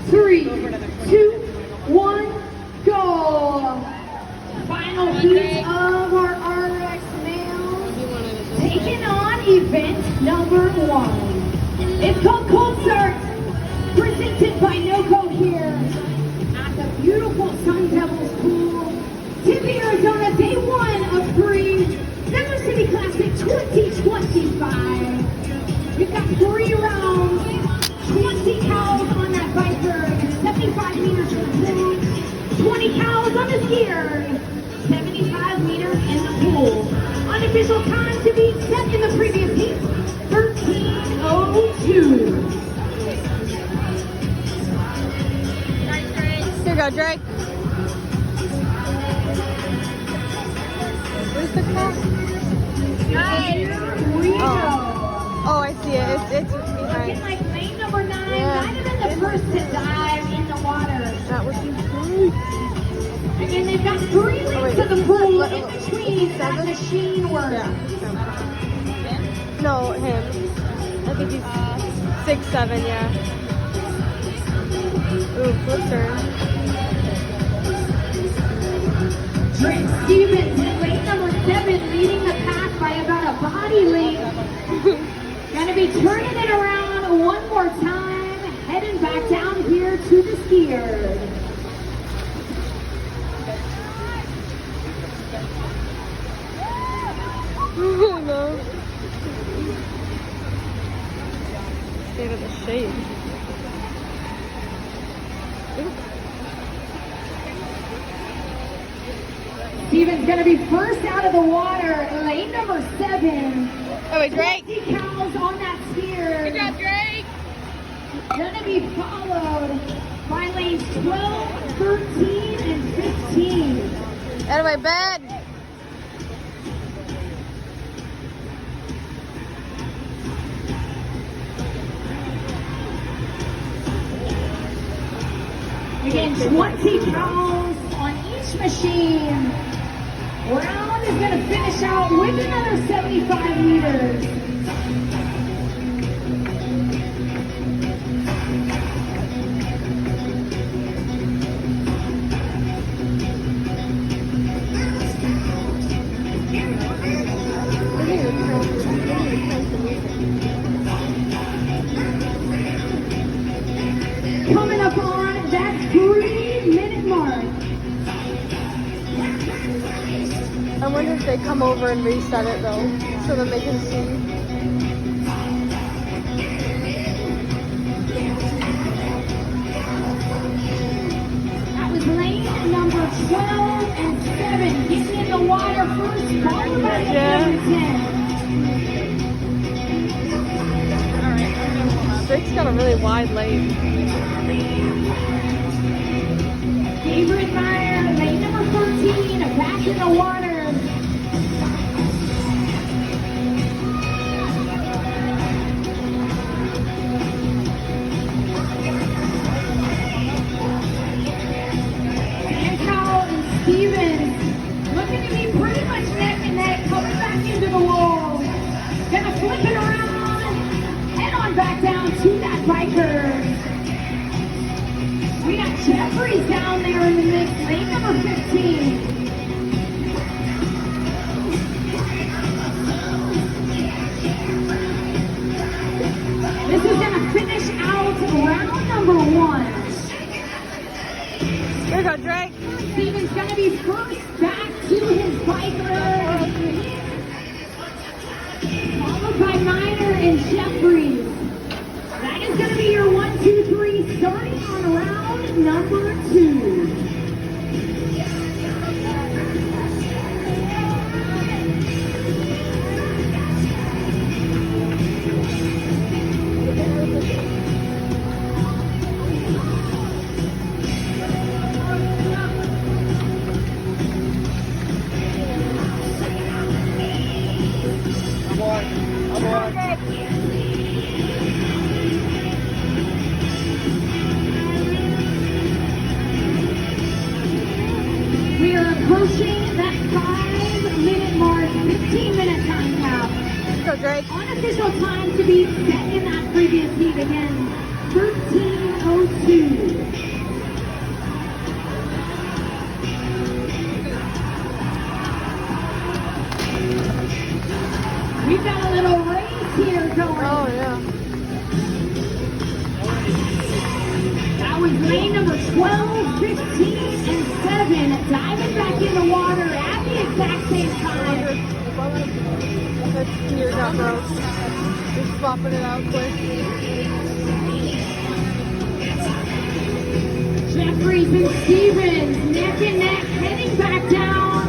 3, 2, 1, go! Final heat of our RX males, taking on event number 1. It's called Cold Start, presented by NOCO here at the beautiful Sun Devils Pool, Tempe, Arizona, day 1 of 3, River City Classic 2025. We've got 3 rounds, 20 cows on that biker, and 75 meters from the pool, 20 cows on the skier, 75 meters in the pool. Unofficial time to be set in the previous heat, 13:02. Here you go, Drake. Where's the cat? Here we go. Oh, I see it. It's Looking behind. like lane number 9 Yeah. might have been the first to dive in the water. That was great. Again, they've got 3 lanes of the pool in between that machine work. Yeah. No, him. I think he's 6, 7, yeah. Ooh, flip turn. Drake Stevens in lane number 7 leading the pack by about a body length. Gonna be turning it around one more time, heading back down here to the skier. No. Scared of the shade. Stevens gonna be first out of the water, lane number 7. Oh, wait, Drake. 20 cows on that skier. Good job, Drake. Gonna be followed by lanes 12, 13, and 15. Out of my bed. Again, 20 cows on each machine. Round is going to finish out with another 75 meters. Coming up on that 3-minute mark. I wonder if they come over and reset it though, so that they can see. That was lane number 12 and 7 getting in the water first, followed by lane number 10. Drake's got a really wide lane. Favorite Meyer, lane number 14, back in the water. Hancock and Stevens looking to be pretty much neck and neck, coming back into the wall. Gonna flip it around, head on back down to that biker. We got Jeffries down there in the mix, lane number 15. This is going to finish out round number 1. Here you go, Drake. Stevens going to be first back to his biker. Followed by Miner and Jeffries. That is going to be your 1, 2, 3 starting on round number 2. We are approaching that 5-minute mark, 15-minute time count. Go, Drake. Unofficial time to be set in that previous heat again, 13:02. 12, 15, and 7 diving back in the water at the exact same time. That steer got broke. Just swapping it out quick. Jeffries and Stevens neck and neck heading back down.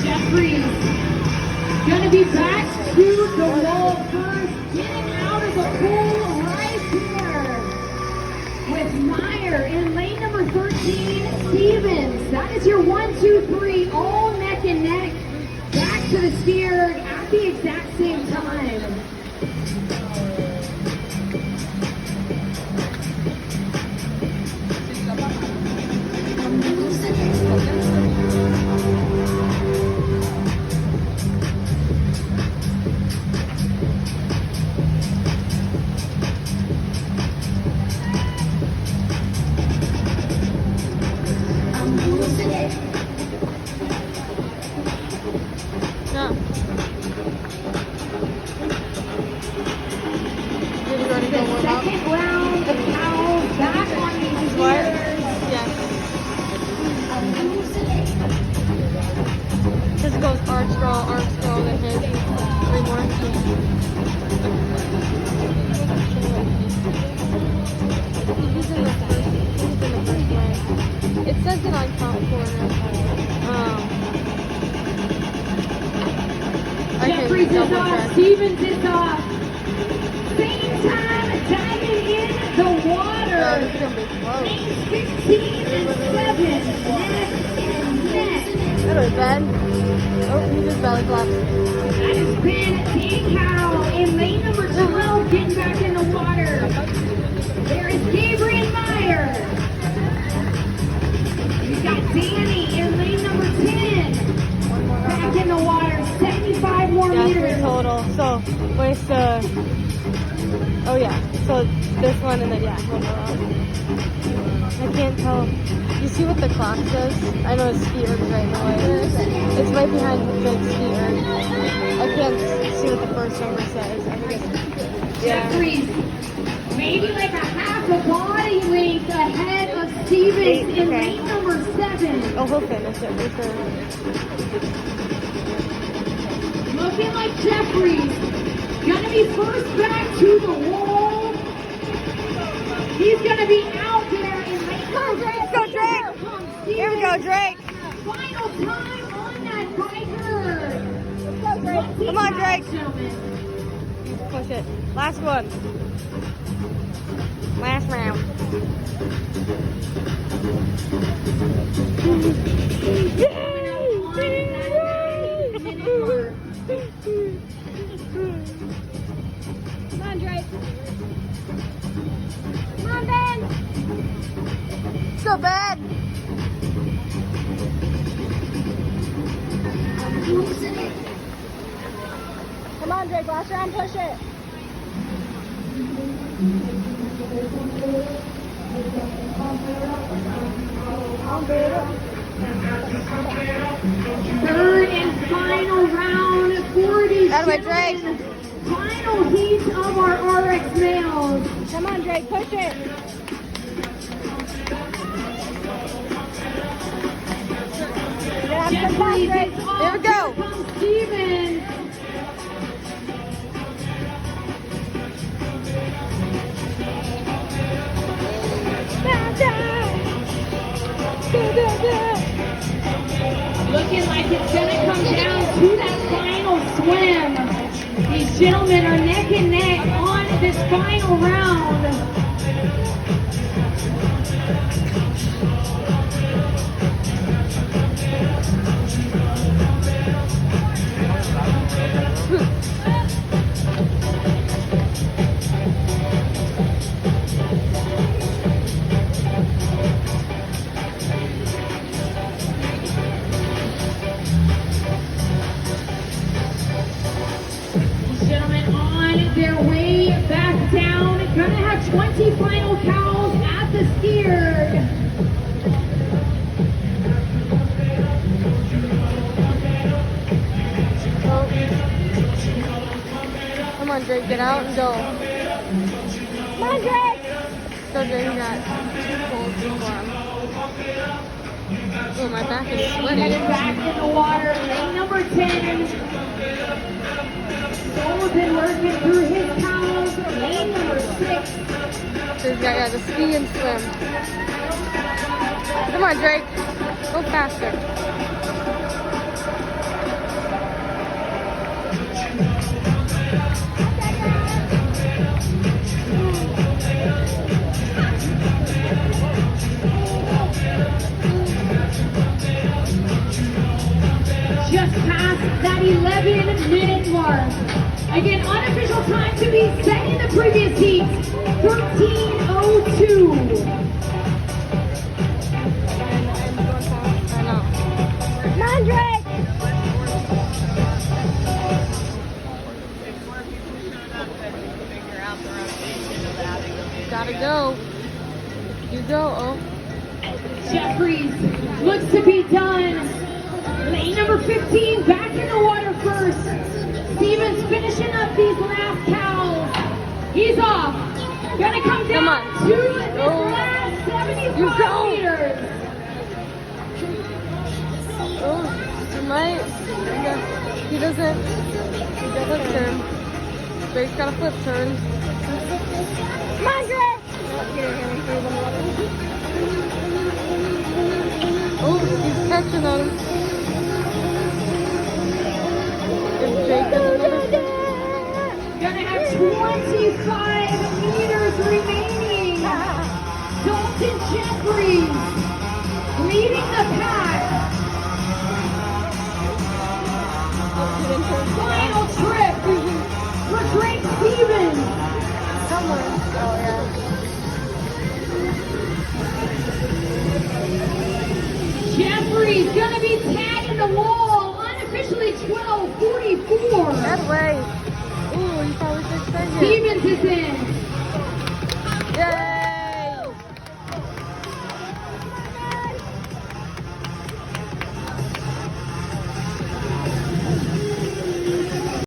Jeffries gonna be back to the wall first, getting out of the pool right here with Meyer in lane number 13, Stevens. That is your 1, 2, 3, all neck and neck, back to the steer at the exact same time. Yeah. Did you already The go warm up? second round of cows back on these What? steers. Yes. Because it goes arch scroll, then his. 3 more. He's in the first line. It says it on top corner. I can Jeffries is double off, check. Stevens is off. Same time, diving in the Oh, this water. is gonna be close. Lanes 15 and 7, neck and neck. Hello, Ben. Oh, he just belly flopped. That has been Dane Cow in lane number 12, getting back in the water. There is Gabriel Meyer. We've got Danny in lane number 10. Back in the water, 75 more Yeah, 3 meters. total. So, where's the... Oh, yeah. So, this one and then, yeah, one more round. I can't tell. You see what the clock says? I know it's ski erg right now. It's right behind the ski erg. I can't see what the first number says. I think it's... Yeah. Jeffries, maybe like a half a body length ahead of Stevens 8, in okay. lane number 7. Oh, he'll finish it for sure. Looking like Jeffries, gonna be first back to the wall. He's gonna be out there in lane number 7. Let's go, Drake! Here we go, Drake! Final time on that biker. Let's go, Drake! Come on, Drake! Gentlemen. Push it. Last one. Last round. Come on, Drake. Come on, Ben. So bad. Come on, Drake. Last round, push it. Third and final round for these Out of my Drake. gentlemen. Final heat of our RX males. Come on, Drake. Push it. Jeffries Drake. is off. Here we go. Here comes Stevens. Looking like it's gonna come down to that final swim. These gentlemen are neck and neck on this final round. Get out and go. Come on, Drake. So Drake got too cold for him. Oh, my back is sweaty. Headed back in the water. Lane number 10. Sullivan working through his towels. Lane number 6. This guy got to ski and swim. Come on, Drake. Go faster. Just past that 11-minute mark. Again, unofficial time to be set in the previous heat, 13:02. I know. Come on, Drake. Gotta go. You go, oh. Jeffries looks to be done. Lane number 15 back in the water first. Stevens finishing up these last cows. He's off. Gonna come down Come on. to this Go. last You 75 go. meters. Oh, he might. He doesn't. He got a turn. Drake's got a flip turn. Come on, Drake. Oh, he's catching on him. If Drake doesn't understand. Gonna have 25 meters remaining. Dalton Jeffries leading the pack. Final trip for Drake Stevens. Somewhere. Oh, yeah. Jeffries gonna be tagging the wall. Unofficially 12:44. That way. Ooh, you probably should expect it. Stevens is in.